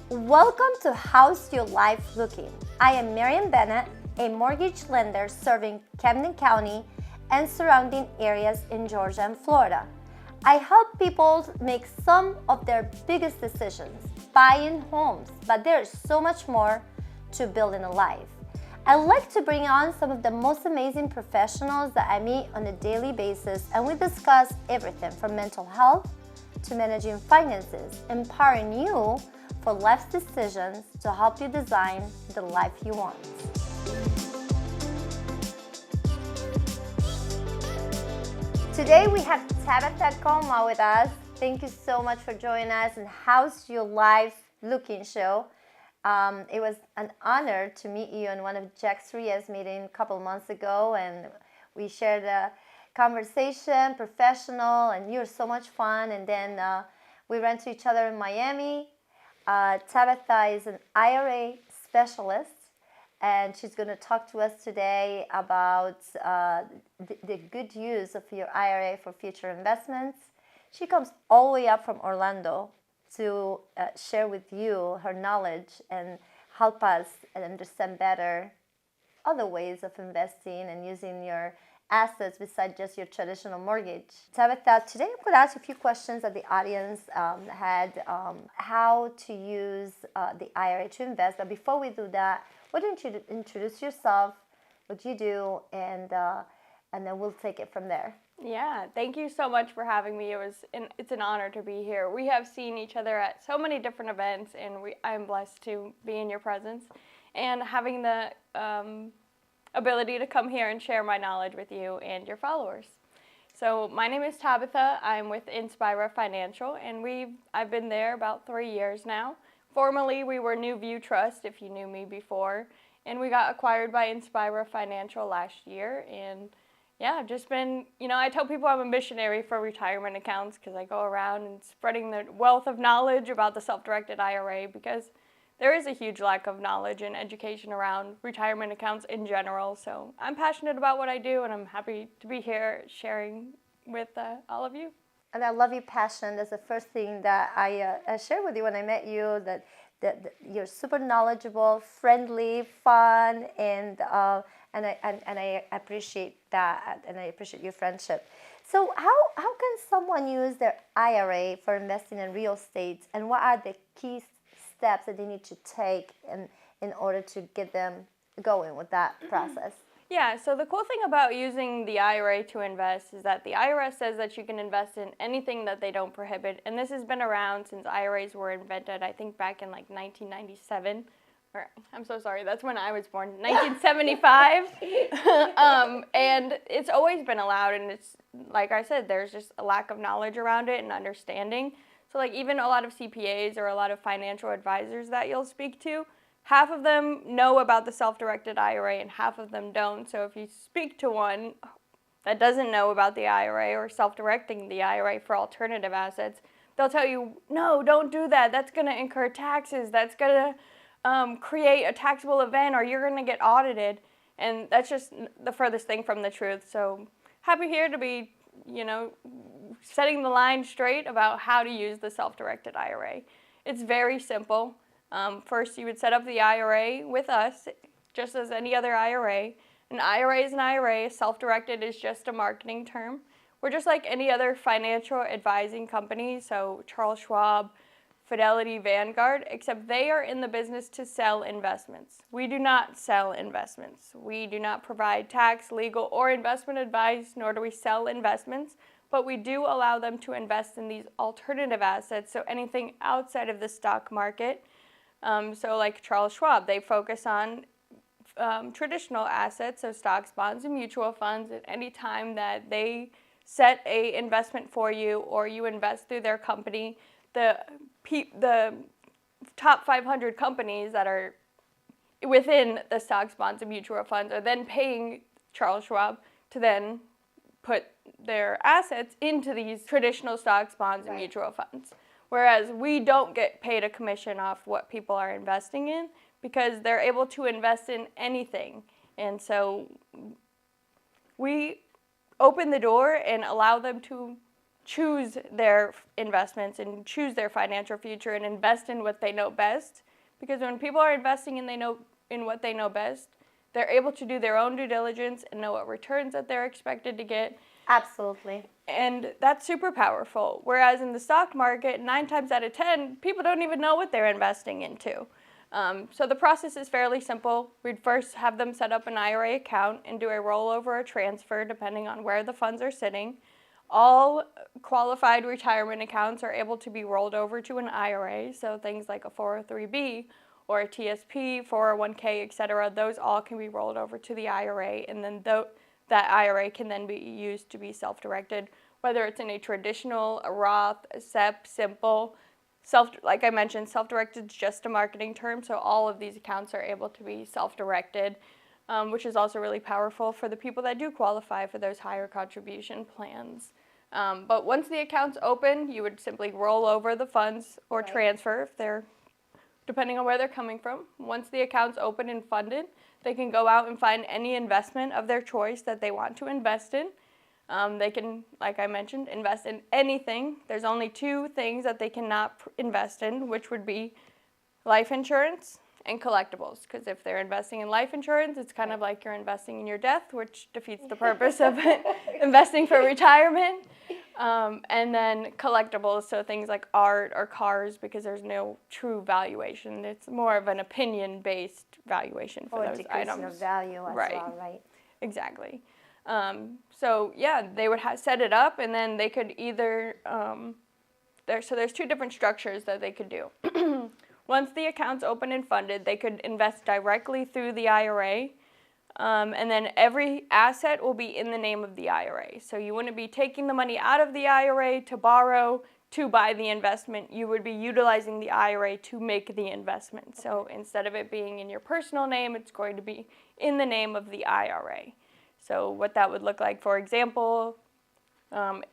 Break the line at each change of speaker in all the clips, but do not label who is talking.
Welcome to How's Your Life Looking? I am Marian Bennett, a mortgage lender serving Camden County and surrounding areas in Georgia and Florida. I help people make some of their biggest decisions, buying homes, but there's so much more to building a life. I like to bring on some of the most amazing professionals that I meet on a daily basis, and we discuss everything from mental health to managing finances, empowering you for life's decisions to help you design the life you want. Today we have Tabitha Coma with us. Thank you so much for joining us in How's Your Life Looking show. It was an honor to meet you in one of Jack's RIA's meeting a couple months ago, and we shared a conversation, professional, and you were so much fun. And then we ran to each other in Miami. Tabitha is an IRA specialist, and she's going to talk to us today about the good use of your IRA for future investments. She comes all the way up from Orlando to share with you her knowledge and help us understand better other ways of investing and using your assets besides just your traditional mortgage. Tabitha, today I'm going to ask you a few questions that the audience had, how to use the IRA to invest. But before we do that, why don't you introduce yourself, what you do, and then we'll take it from there.
Yeah, thank you so much for having me. It's an honor to be here. We have seen each other at so many different events, and I'm blessed to be in your presence and having the ability to come here and share my knowledge with you and your followers. So my name is Tabitha. I'm with Inspira Financial, and I've been there about 3 years now. Formerly, we were New View Trust, if you knew me before, and we got acquired by Inspira Financial last year. And yeah, I've just been, I tell people I'm a missionary for retirement accounts because I go around and spreading the wealth of knowledge about the self-directed IRA, because there is a huge lack of knowledge and education around retirement accounts in general. So I'm passionate about what I do, and I'm happy to be here sharing with all of you.
And I love your passion. That's the first thing that I shared with you when I met you, that you're super knowledgeable, friendly, fun, and I appreciate that, and I appreciate your friendship. So how can someone use their IRA for investing in real estate, and what are the key steps that they need to take in order to get them going with that process?
Yeah, so the cool thing about using the IRA to invest is that the IRS says that you can invest in anything that they don't prohibit, and this has been around since IRAs were invented, I think back in like 1997. Or, I'm so sorry, that's when I was born, 1975. And it's always been allowed, and it's, like I said, there's just a lack of knowledge around it and understanding. So like even a lot of CPAs or a lot of financial advisors that you'll speak to, half of them know about the self-directed IRA and half of them don't. So if you speak to one that doesn't know about the IRA or self-directing the IRA for alternative assets, they'll tell you, no, don't do that. That's going to incur taxes. That's going to create a taxable event, or you're going to get audited. And that's just the furthest thing from the truth. So happy here to be, setting the line straight about how to use the self-directed IRA. It's very simple. First, you would set up the IRA with us, just as any other IRA. An IRA is an IRA. Self-directed is just a marketing term. We're just like any other financial advising company, so Charles Schwab, Fidelity, Vanguard, except they are in the business to sell investments. We do not sell investments. We do not provide tax, legal, or investment advice, nor do we sell investments, but we do allow them to invest in these alternative assets, so anything outside of the stock market. So like Charles Schwab, they focus on traditional assets, so stocks, bonds, and mutual funds. At any time that they set a investment for you or you invest through their company, the top 500 companies that are within the stocks, bonds, and mutual funds are then paying Charles Schwab to then put their assets into these traditional stocks, bonds, and mutual funds. Whereas we don't get paid a commission off what people are investing in, because they're able to invest in anything. And so we open the door and allow them to choose their investments and choose their financial future and invest in what they know best. Because when people are investing in what they know best, they're able to do their own due diligence and know what returns that they're expected to get.
Absolutely.
And that's super powerful. Whereas in the stock market, 9 times out of 10, people don't even know what they're investing into. So the process is fairly simple. We'd first have them set up an IRA account and do a rollover or transfer depending on where the funds are sitting. All qualified retirement accounts are able to be rolled over to an IRA, so things like a 403B or a TSP, 401k, etc., those all can be rolled over to the IRA, and then that IRA can then be used to be self-directed, whether it's in a traditional, a Roth, a SEP, simple. Like I mentioned, self-directed is just a marketing term, so all of these accounts are able to be self-directed, which is also really powerful for the people that do qualify for those higher contribution plans. But once the account's open, you would simply roll over the funds or transfer if they're, depending on where they're coming from. Once the account's open and funded, they can go out and find any investment of their choice that they want to invest in. They can, like I mentioned, invest in anything. There's only 2 things that they cannot invest in, which would be life insurance and collectibles. Because if they're investing in life insurance, it's kind of like you're investing in your death, which defeats the purpose of investing for retirement. And then collectibles, so things like art or cars, because there's no true valuation. It's more of an opinion-based valuation for those items.
Or decreasing of value as well, right?
Exactly. So yeah, they would set it up, and then they could either there's 2 different structures that they could do. Once the account's open and funded, they could invest directly through the IRA, and then every asset will be in the name of the IRA. So you wouldn't be taking the money out of the IRA to borrow to buy the investment. You would be utilizing the IRA to make the investment. So instead of it being in your personal name, it's going to be in the name of the IRA. So what that would look like, for example,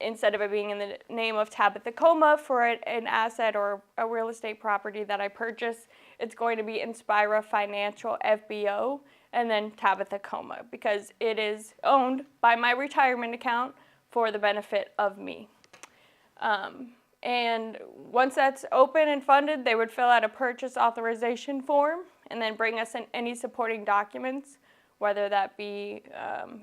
instead of it being in the name of Tabitha Coma for an asset or a real estate property that I purchase, it's going to be Inspira Financial FBO and then Tabitha Coma, because it is owned by my retirement account for the benefit of me. And once that's open and funded, they would fill out a purchase authorization form and then bring us in any supporting documents, whether that be,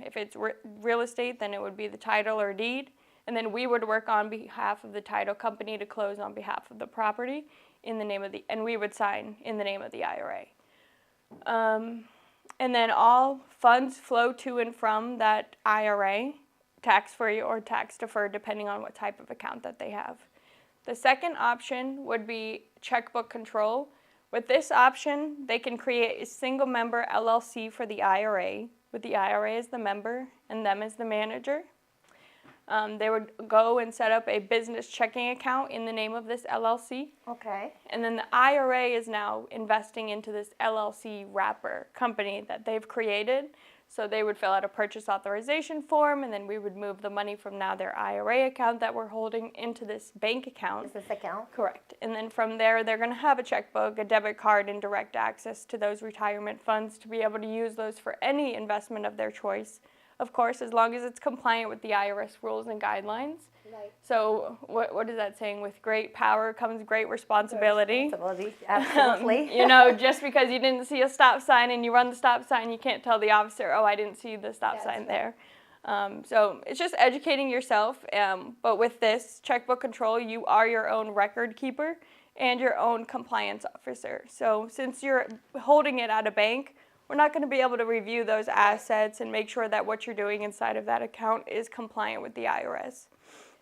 if it's real estate, then it would be the title or deed. And then we would work on behalf of the title company to close on behalf of the property in the name of and we would sign in the name of the IRA. And then all funds flow to and from that IRA, tax-free or tax-deferred, depending on what type of account that they have. The second option would be checkbook control. With this option, they can create a single member LLC for the IRA, with the IRA as the member and them as the manager. They would go and set up a business checking account in the name of this LLC.
Okay.
And then the IRA is now investing into this LLC wrapper company that they've created. So they would fill out a purchase authorization form, and then we would move the money from now their IRA account that we're holding into this bank account.
Business account?
Correct. And then from there, they're going to have a checkbook, a debit card, and direct access to those retirement funds to be able to use those for any investment of their choice. Of course, as long as it's compliant with the IRS rules and guidelines.
Right.
So what is that saying? With great power comes great responsibility.
Absolutely.
Just because you didn't see a stop sign and you run the stop sign, you can't tell the officer, oh, I didn't see the stop sign there. So it's just educating yourself. But with this checkbook control, you are your own record keeper and your own compliance officer. So since you're holding it at a bank, we're not going to be able to review those assets and make sure that what you're doing inside of that account is compliant with the IRS.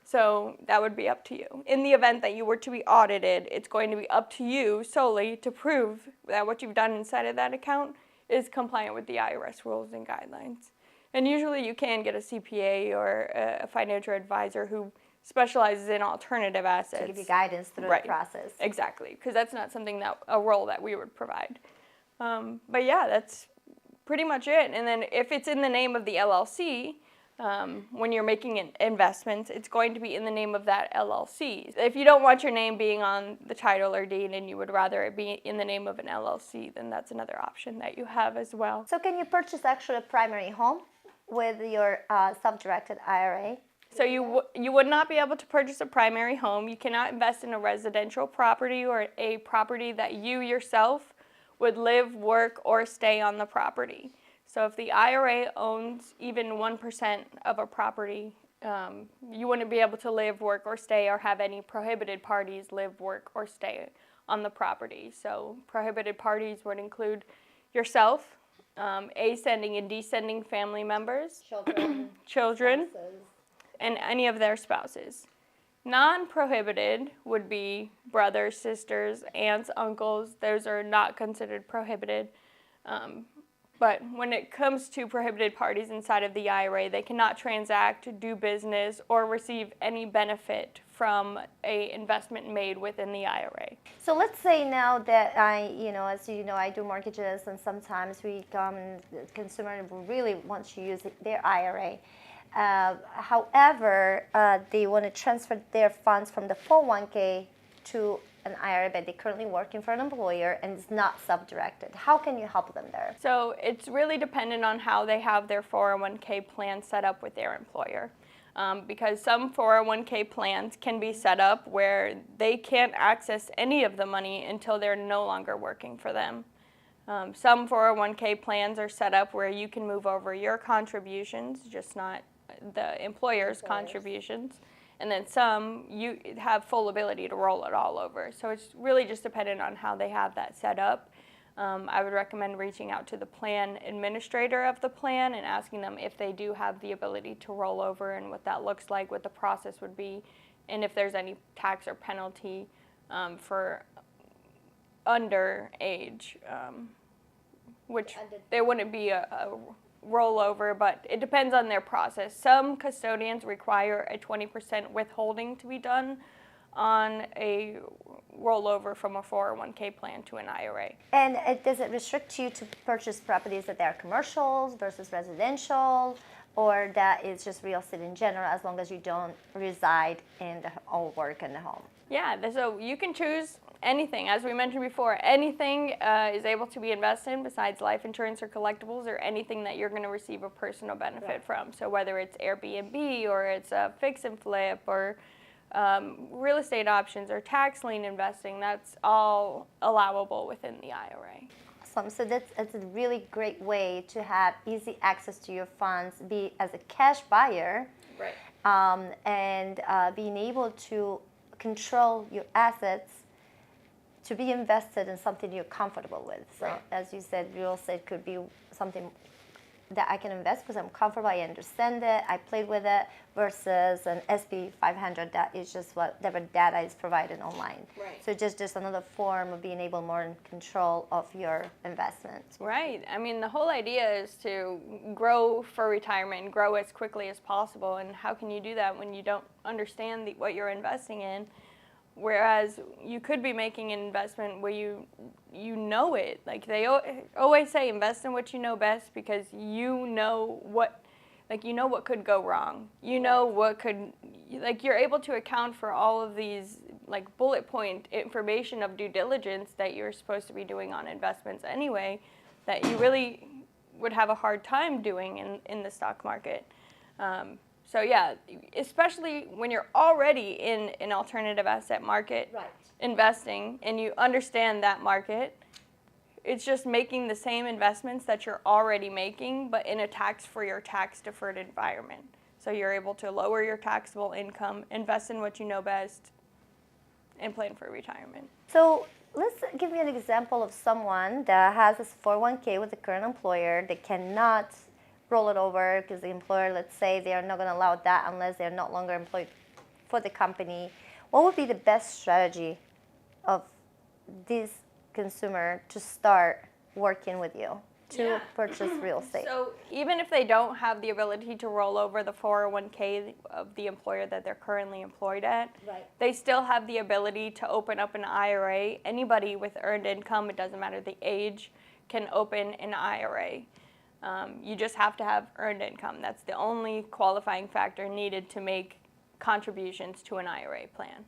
So that would be up to you. In the event that you were to be audited, it's going to be up to you solely to prove that what you've done inside of that account is compliant with the IRS rules and guidelines. And usually you can get a CPA or a financial advisor who specializes in alternative assets.
To give you guidance through the process.
Exactly, because that's not something a role that we would provide. But yeah, that's pretty much it. And then if it's in the name of the LLC, when you're making investments, it's going to be in the name of that LLC. If you don't want your name being on the title or deed and you would rather it be in the name of an LLC, then that's another option that you have as well.
So can you purchase actually a primary home with your self-directed IRA?
So you would not be able to purchase a primary home. You cannot invest in a residential property or a property that you yourself would live, work, or stay on the property. So if the IRA owns even 1% of a property, you wouldn't be able to live, work, or stay, or have any prohibited parties live, work, or stay on the property. So prohibited parties would include yourself, ascending and descending family members, children, and any of their spouses. Non-prohibited would be brothers, sisters, aunts, uncles. Those are not considered prohibited. But when it comes to prohibited parties inside of the IRA, they cannot transact, do business, or receive any benefit from a investment made within the IRA.
So let's say now that as you know, I do mortgages, and sometimes consumer really wants to use their IRA. However, they want to transfer their funds from the 401k to an IRA, but they're currently working for an employer and it's not self-directed. How can you help them there?
So it's really dependent on how they have their 401k plan set up with their employer. Because some 401k plans can be set up where they can't access any of the money until they're no longer working for them. Some 401k plans are set up where you can move over your contributions, just not the employer's contributions. And then some, you have full ability to roll it all over. So it's really just dependent on how they have that set up. I would recommend reaching out to the plan administrator of the plan and asking them if they do have the ability to roll over and what that looks like, what the process would be, and if there's any tax or penalty for underage, which there wouldn't be a rollover, but it depends on their process. Some custodians require a 20% withholding to be done on a rollover from a 401k plan to an IRA.
And does it restrict you to purchase properties that are commercials versus residential, or that is just real estate in general, as long as you don't reside in or work in the home?
Yeah, so you can choose anything. As we mentioned before, anything is able to be invested in besides life insurance or collectibles, or anything that you're going to receive a personal benefit from. So whether it's Airbnb or it's a fix and flip or real estate options or tax lien investing, that's all allowable within the IRA.
Awesome. So that's a really great way to have easy access to your funds, be as a cash buyer, and being able to control your assets to be invested in something you're comfortable with. So as you said, real estate could be something that I can invest because I'm comfortable, I understand it, I played with it, versus an SP 500 that is just whatever data is provided online. So just another form of being able more in control of your investments.
Right. I mean, the whole idea is to grow for retirement and grow as quickly as possible. And how can you do that when you don't understand what you're investing in? Whereas you could be making an investment where you know it. Like they always say, invest in what you know best, because you know what could go wrong. You know what could, like you're able to account for all of these like bullet point information of due diligence that you're supposed to be doing on investments anyway, that you really would have a hard time doing in the stock market. So yeah, especially when you're already in an alternative asset market investing and you understand that market, it's just making the same investments that you're already making, but in a tax-free or tax-deferred environment. So you're able to lower your taxable income, invest in what you know best, and plan for retirement.
So let's give me an example of someone that has this 401k with the current employer. They cannot roll it over because the employer, let's say, they are not going to allow that unless they're no longer employed for the company. What would be the best strategy of this consumer to start working with you to purchase real estate?
So even if they don't have the ability to roll over the 401k of the employer that they're currently employed at, they still have the ability to open up an IRA. Anybody with earned income, it doesn't matter the age, can open an IRA. You just have to have earned income. That's the only qualifying factor needed to make contributions to an IRA plan.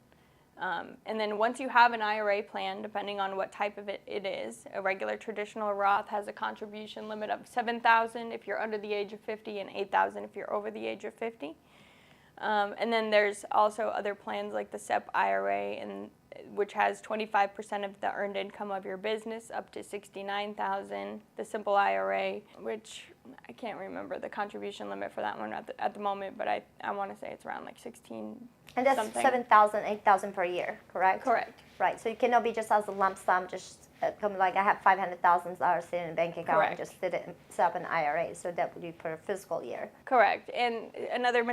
And then once you have an IRA plan, depending on what type of it is, a regular traditional Roth has a contribution limit of $7,000 if you're under the age of 50 and $8,000 if you're over the age of 50. And then there's also other plans like the SEP IRA, which has 25% of the earned income of your business up to $69,000. The simple IRA, which I can't remember the contribution limit for that one at the moment, but I want to say it's around like 16.
And that's
something.
7,000, 8,000 per year, correct?
Correct.
Right. So you cannot be just as a lump sum, just come like I have $500,000 sitting in a bank account
Correct.
and just set up an IRA. So that would be per fiscal year.
Correct. And another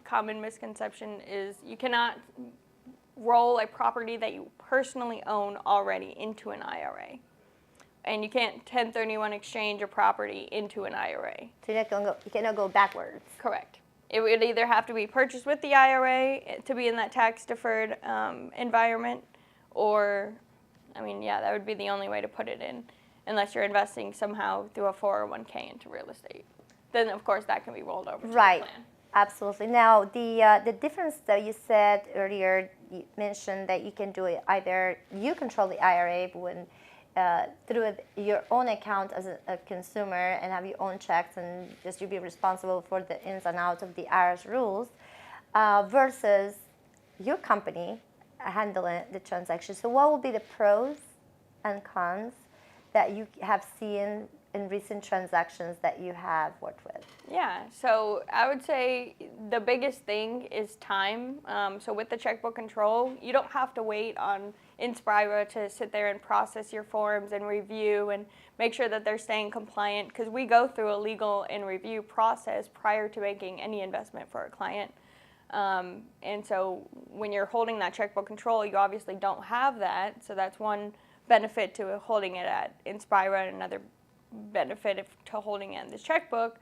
common misconception is you cannot roll a property that you personally own already into an IRA. And you can't 1031 exchange a property into an IRA.
So you cannot go backwards.
Correct. It would either have to be purchased with the IRA to be in that tax-deferred environment, or, I mean, yeah, that would be the only way to put it in, unless you're investing somehow through a 401k into real estate. Then, of course, that can be rolled over to the plan.
Absolutely. Now, the difference that you said earlier, you mentioned that you can do it either you control the IRA when through your own account as a consumer and have your own checks and just you be responsible for the ins and outs of the IRS rules versus your company handling the transaction. So what will be the pros and cons that you have seen in recent transactions that you have worked with?
Yeah, so I would say the biggest thing is time. So with the checkbook control, you don't have to wait on Inspira to sit there and process your forms and review and make sure that they're staying compliant, because we go through a legal and review process prior to making any investment for a client. And so when you're holding that checkbook control, you obviously don't have that. So that's one benefit to holding it at Inspira, and another benefit to holding it in the checkbook,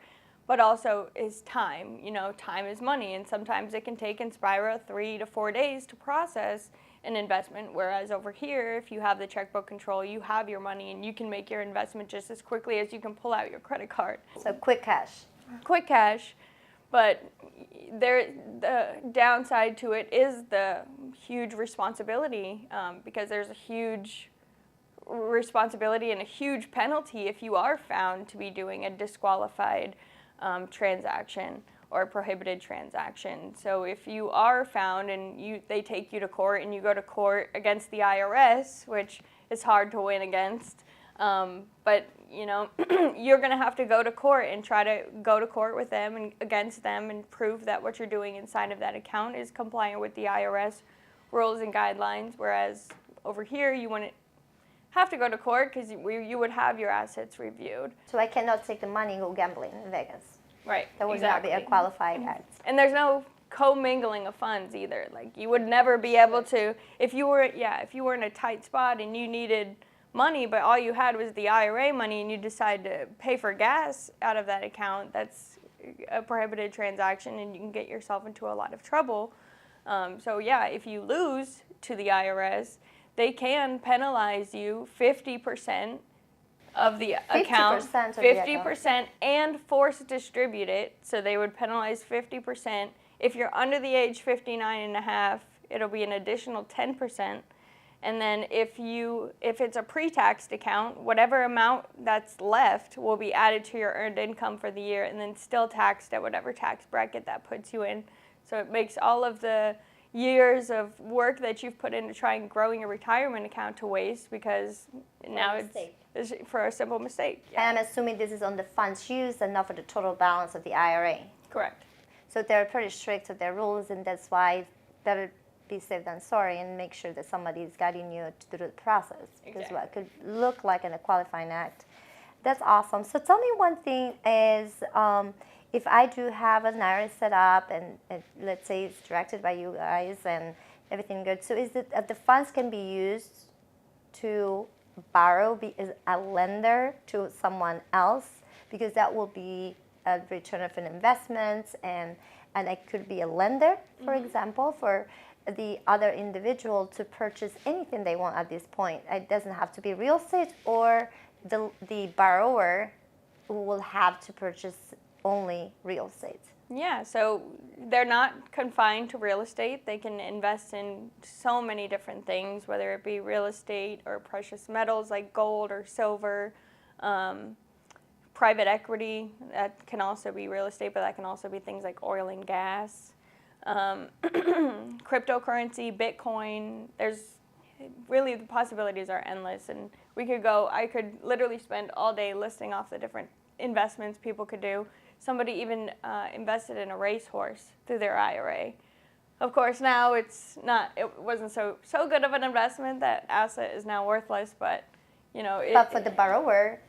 but also is time. You know, time is money, and sometimes it can take Inspira 3 to 4 days to process an investment, whereas over here, if you have the checkbook control, you have your money and you can make your investment just as quickly as you can pull out your credit card.
So quick cash.
Quick cash, but the downside to it is the huge responsibility, because there's a huge responsibility and a huge penalty if you are found to be doing a disqualified transaction or a prohibited transaction. So if you are found and they take you to court and you go to court against the IRS, which is hard to win against, but you know, you're going to have to go to court and try to go to court with them and against them and prove that what you're doing inside of that account is compliant with the IRS rules and guidelines, whereas over here you wouldn't have to go to court because you would have your assets reviewed.
So I cannot take the money and go gambling in Vegas.
Right.
That would
exactly.
not be a qualified act.
And there's no commingling of funds either. Like you would never be able to, if you were in a tight spot and you needed money, but all you had was the IRA money and you decide to pay for gas out of that account, that's a prohibited transaction and you can get yourself into a lot of trouble. So yeah, if you lose to the IRS, they can penalize you 50% of the account, 50%, and force distribute it. So they would penalize 50%. If you're under the age 59 and a half, it'll be an additional 10%. And then if it's a pre-taxed account, whatever amount that's left will be added to your earned income for the year and then still taxed at whatever tax bracket that puts you in. So it makes all of the years of work that you've put into trying growing your retirement account to waste, because now it's for a simple mistake. Yeah.
And I'm assuming this is on the funds used and not for the total balance of the IRA.
Correct.
So they're pretty strict with their rules, and that's why it's better be safe than sorry and make sure that somebody is guiding you through the process. Because
Exactly.
what could look like in a qualifying act. That's awesome. So tell me one thing is, if I do have an IRA set up and let's say it's directed by you guys and everything good, so is it the funds can be used to borrow, be as a lender to someone else, because that will be a return of an investment, and it could be a lender, for example, for the other individual to purchase anything they want at this point. It doesn't have to be real estate, or the borrower will have to purchase only real estate.
Yeah, so they're not confined to real estate. They can invest in so many different things, whether it be real estate or precious metals like gold or silver, private equity. That can also be real estate, but that can also be things like oil and gas. cryptocurrency, Bitcoin. Really, the possibilities are endless, and I could literally spend all day listing off the different investments people could do. Somebody even invested in a racehorse through their IRA. Of course, now it wasn't so good of an investment. That asset is now worthless, but
But for the borrower,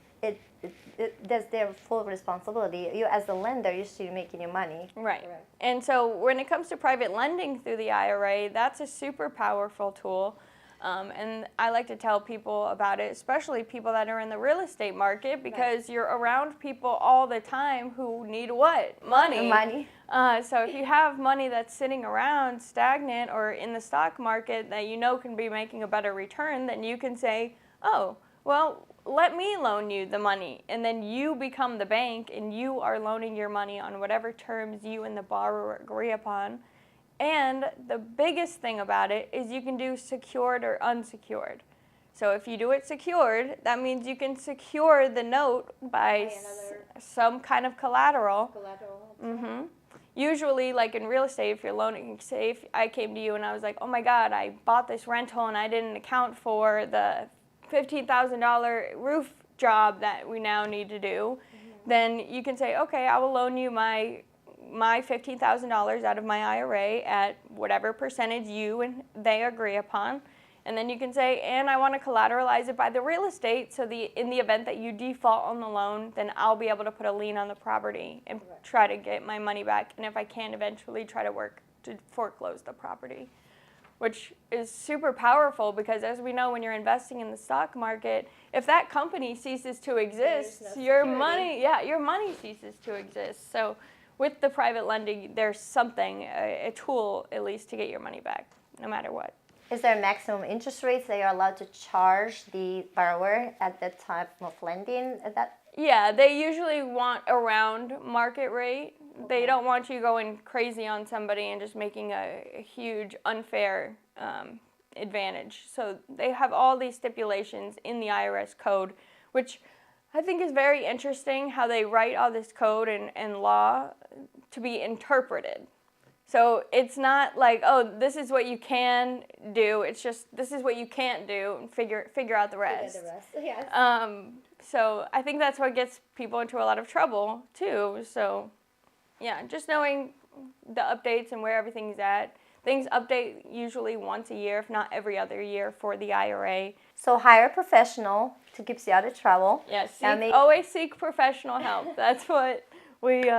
that's their full responsibility. You, as the lender, you're still making your money.
Right. And so when it comes to private lending through the IRA, that's a super powerful tool. And I like to tell people about it, especially people that are in the real estate market, because you're around people all the time who need what? Money.
Money.
So if you have money that's sitting around stagnant or in the stock market that can be making a better return, then you can say, oh, well, let me loan you the money. And then you become the bank and you are loaning your money on whatever terms you and the borrower agree upon. And the biggest thing about it is you can do secured or unsecured. So if you do it secured, that means you can secure the note by some kind of collateral. Mm-hmm. Usually, like in real estate, if you're loaning, say if I came to you and I was like, oh my God, I bought this rental and I didn't account for the $15,000 roof job that we now need to do, then you can say, okay, I will loan you my $15,000 out of my IRA at whatever percentage you and they agree upon. And then you can say, and I want to collateralize it by the real estate, so in the event that you default on the loan, then I'll be able to put a lien on the property and try to get my money back. And if I can, eventually try to work to foreclose the property, which is super powerful because, as we know, when you're investing in the stock market, if that company ceases to exist, your money ceases to exist. So with the private lending, there's something, a tool at least, to get your money back, no matter what.
Is there maximum interest rates that you're allowed to charge the borrower at the time of lending?
Yeah, they usually want around market rate. Okay. They don't want you going crazy on somebody and just making a huge unfair advantage. So they have all these stipulations in the IRS code, which I think is very interesting, how they write all this code and law to be interpreted. So it's not like, oh, this is what you can do. It's just, this is what you can't do, and figure out the rest.
Yes.
So I think that's what gets people into a lot of trouble too. So yeah, just knowing the updates and where everything's at. Things update usually once a year, if not every other year, for the IRA.
So hire a professional to keep you out of trouble.
Yes, always seek professional help. That's what we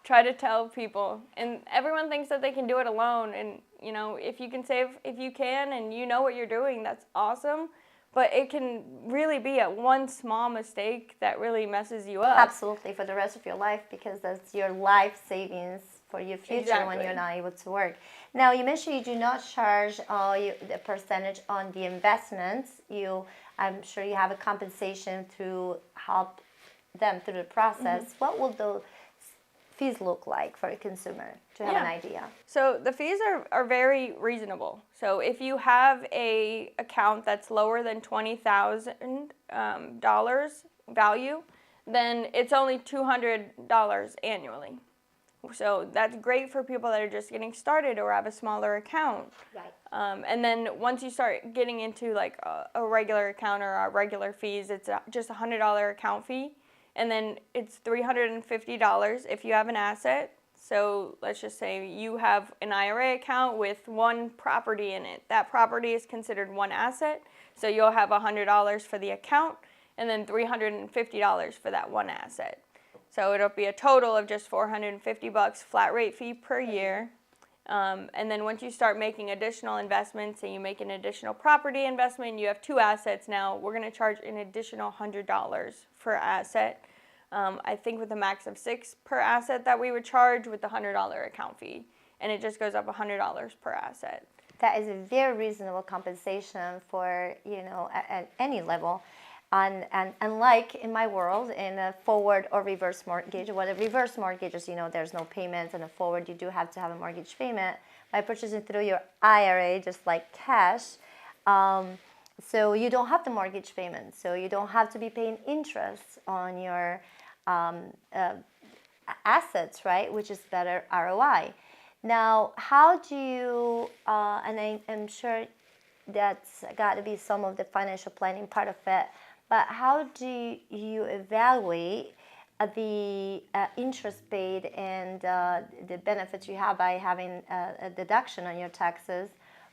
try to tell people. And everyone thinks that they can do it alone. And if you can save, if you can, and you know what you're doing, that's awesome. But it can really be a one small mistake that really messes you up.
Absolutely, for the rest of your life, because that's your life savings for your future when you're not able to work. Now, you mentioned you do not charge the percentage on the investments. I'm sure you have a compensation to help them through the process. What will the fees look like for a consumer, to have an idea?
So the fees are very reasonable. So if you have a account that's lower than $20,000 value, then it's only $200 annually. So that's great for people that are just getting started or have a smaller account.
Right.
And then once you start getting into like a regular account or our regular fees, it's just a $100 account fee. And then it's $350 if you have an asset. So let's just say you have an IRA account with one property in it. That property is considered one asset. So you'll have $100 for the account and then $350 for that one asset. So it'll be a total of just $450 flat rate fee per year. And then once you start making additional investments and you make an additional property investment, you have two assets now, we're going to charge an additional $100 per asset. I think with a max of 6 per asset that we would charge with the $100 account fee. And it just goes up $100 per asset.
That is a very reasonable compensation for, at any level. And unlike in my world, in a forward or reverse mortgage, a reverse mortgage is, there's no payments, and a forward, you do have to have a mortgage payment. By purchasing through your IRA, just like cash, so you don't have the mortgage payment. So you don't have to be paying interest on your assets, right, which is better ROI. Now, how do you, and I'm sure that's got to be some of the financial planning part of it, but how do you evaluate the interest paid and the benefits you have by having a deduction on your taxes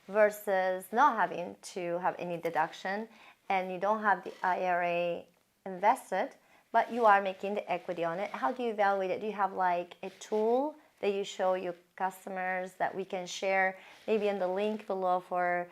versus not having to have any deduction, and you don't have the IRA invested, but you are making the equity on it? How do you evaluate it? Do you have like a tool that you show your customers that we can share maybe in the link below for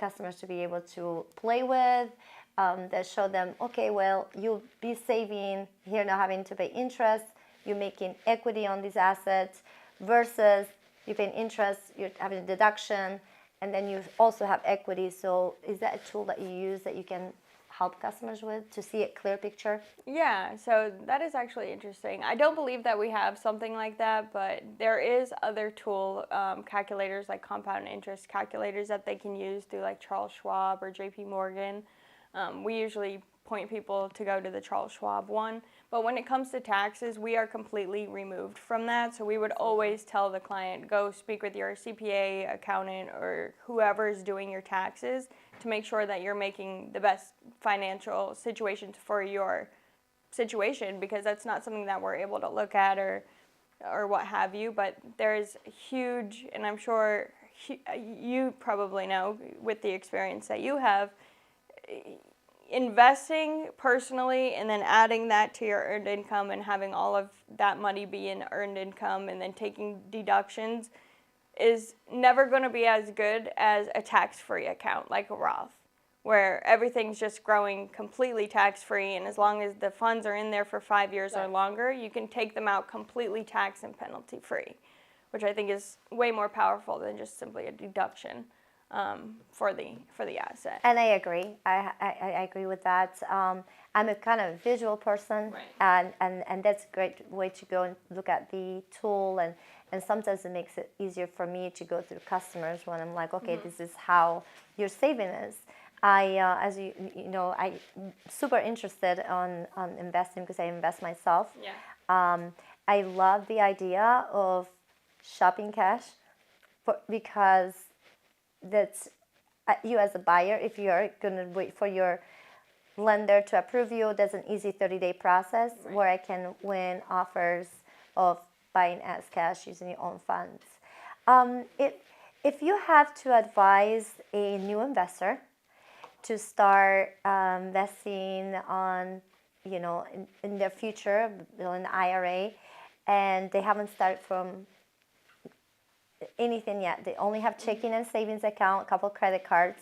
customers to be able to play with, that show them, okay, well, you'll be saving here, not having to pay interest, you're making equity on these assets, versus you're paying interest, you're having a deduction, and then you also have equity. So is that a tool that you use that you can help customers with to see a clear picture?
Yeah, so that is actually interesting. I don't believe that we have something like that, but there is other tool calculators like compound interest calculators that they can use through like Charles Schwab or JP Morgan. We usually point people to go to the Charles Schwab one, but when it comes to taxes, we are completely removed from that. So we would always tell the client, go speak with your CPA, accountant, or whoever is doing your taxes to make sure that you're making the best financial situations for your situation, because that's not something that we're able to look at or what have you. But there is huge, and I'm sure you probably know with the experience that you have, investing personally and then adding that to your earned income and having all of that money be in earned income and then taking deductions is never going to be as good as a tax-free account like a Roth, where everything's just growing completely tax-free, and as long as the funds are in there for 5 years or longer, you can take them out completely tax and penalty-free, which I think is way more powerful than just simply a deduction for the asset.
And I agree. I agree with that. I'm a kind of visual person,
Right.
and that's a great way to go and look at the tool. And sometimes it makes it easier for me to go through customers when I'm like, okay, this is how your saving is. As you know, I'm super interested on investing because I invest myself.
Yeah.
I love the idea of shopping cash because that's you as a buyer. If you're going to wait for your lender to approve you, there's an easy 30-day process where I can win offers of buying as cash using your own funds. If you have to advise a new investor to start investing on, in their future, in IRA, and they haven't started from anything yet, they only have checking and savings account, a couple credit cards,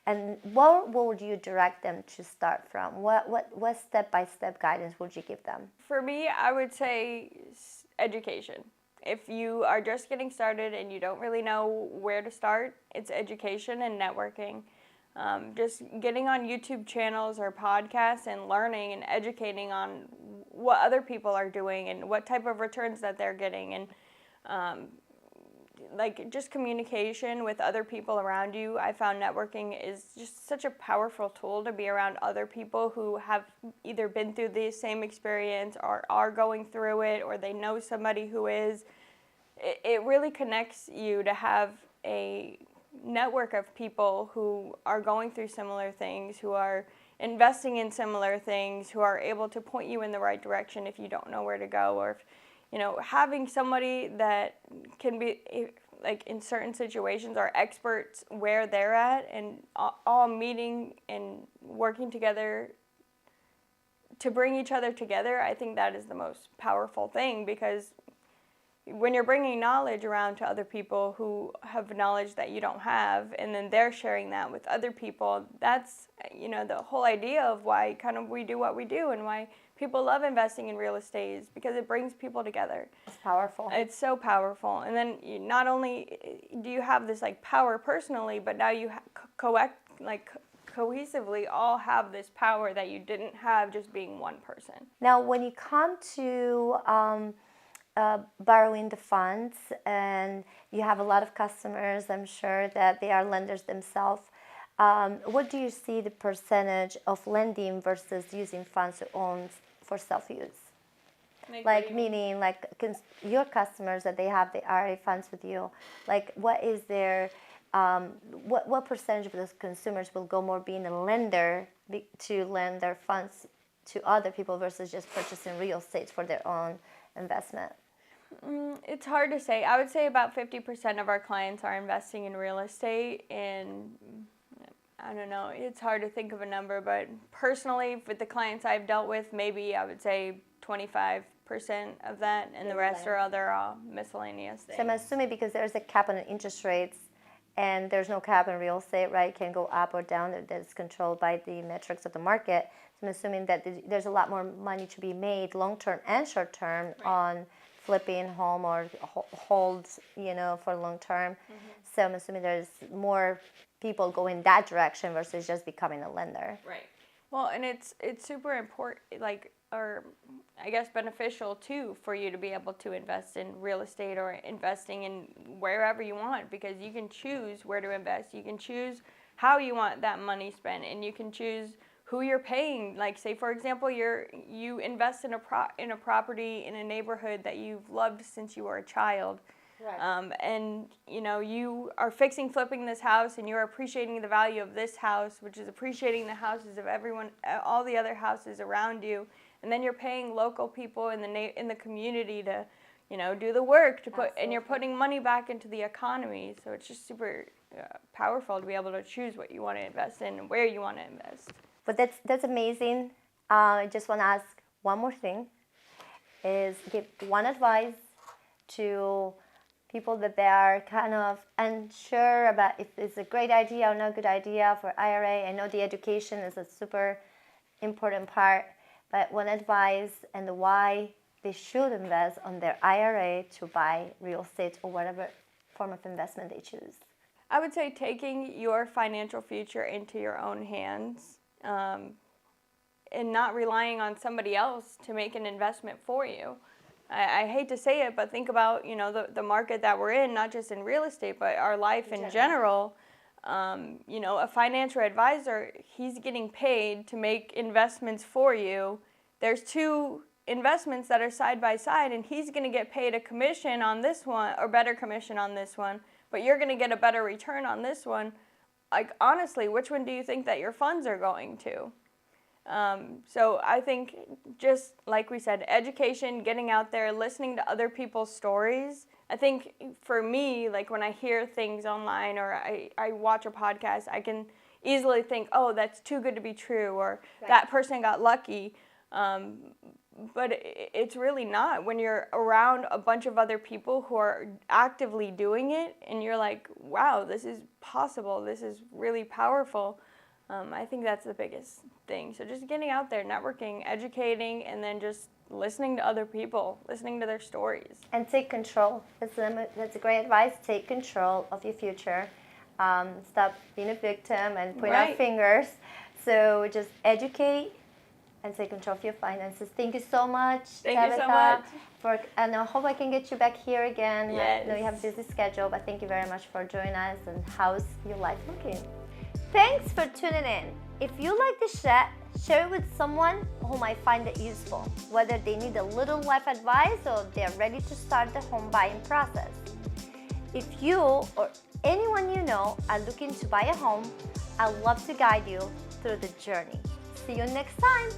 and what would you direct them to start from? What step-by-step guidance would you give them?
For me, I would say education. If you are just getting started and you don't really know where to start, it's education and networking. Just getting on YouTube channels or podcasts and learning and educating on what other people are doing and what type of returns that they're getting, and like just communication with other people around you. I found networking is just such a powerful tool to be around other people who have either been through the same experience or are going through it, or they know somebody who is. It really connects you to have a network of people who are going through similar things, who are investing in similar things, who are able to point you in the right direction if you don't know where to go, or if, having somebody that can be, like in certain situations, are experts where they're at, and all meeting and working together to bring each other together. I think that is the most powerful thing, because when you're bringing knowledge around to other people who have knowledge that you don't have, and then they're sharing that with other people, that's, the whole idea of why kind of we do what we do and why people love investing in real estate, is because it brings people together.
It's powerful.
It's so powerful. And then not only do you have this like power personally, but now you cohesively all have this power that you didn't have just being one person.
Now, when you come to borrowing the funds, and you have a lot of customers, I'm sure that they are lenders themselves, what do you see the percentage of lending versus using funds to own for self-use? Like meaning like your customers that they have the IRA funds with you, like what is their what percentage of those consumers will go more being a lender to lend their funds to other people versus just purchasing real estate for their own investment?
It's hard to say. I would say about 50% of our clients are investing in real estate, and I don't know, it's hard to think of a number, but personally, with the clients I've dealt with, maybe I would say 25% of that, and the rest are other miscellaneous things.
So I'm assuming because there's a cap on interest rates, and there's no cap in real estate, right? It can go up or down. That's controlled by the metrics of the market. So I'm assuming that there's a lot more money to be made, long-term and short-term, on flipping home or holds, for long-term. So I'm assuming there's more people going that direction versus just becoming a lender.
Right. Well, and it's super important, or I guess beneficial too, for you to be able to invest in real estate or investing in wherever you want, because you can choose where to invest. You can choose how you want that money spent, and you can choose who you're paying. Like, say for example, you invest in a property in a neighborhood that you've loved since you were a child. Right. And you are flipping this house, and you're appreciating the value of this house, which is appreciating the houses of all the other houses around you. And then you're paying local people in the community to, do the work to put, and you're putting money back into the economy. So it's just super powerful to be able to choose what you want to invest in and where you want to invest.
But that's amazing. I just want to ask one more thing, is give one advice to people that they are kind of unsure about if it's a great idea or not a good idea for IRA. I know the education is a super important part, but one advice and why they should invest on their IRA to buy real estate or whatever form of investment they choose.
I would say taking your financial future into your own hands, and not relying on somebody else to make an investment for you. I hate to say it, but think about the market that we're in, not just in real estate, but our life in general. A financial advisor, he's getting paid to make investments for you. There's two investments that are side by side, and he's going to get paid a commission on this one, or better commission on this one, but you're going to get a better return on this one. Like, honestly, which one do you think that your funds are going to? So I think, just like we said, education, getting out there, listening to other people's stories. I think for me, like when I hear things online or I watch a podcast, I can easily think, oh, that's too good to be true, or that person got lucky. But it's really not. When you're around a bunch of other people who are actively doing it, and you're like, wow, this is possible, this is really powerful. I think that's the biggest thing. So just getting out there, networking, educating, and then just listening to other people, listening to their stories.
And take control. That's a great advice. Take control of your future. Stop being a victim and point out fingers. So just educate and take control of your finances. Thank you so much,
Tabitha. Thank you so much.
And I hope I can get you back here again.
Yes.
I know you have a busy schedule, but thank you very much for joining us. And how's your life looking? Thanks for tuning in. If you like this chat, share it with someone who might find it useful, whether they need a little life advice or they're ready to start the home buying process. If you or anyone you know are looking to buy a home, I'd love to guide you through the journey. See you next time.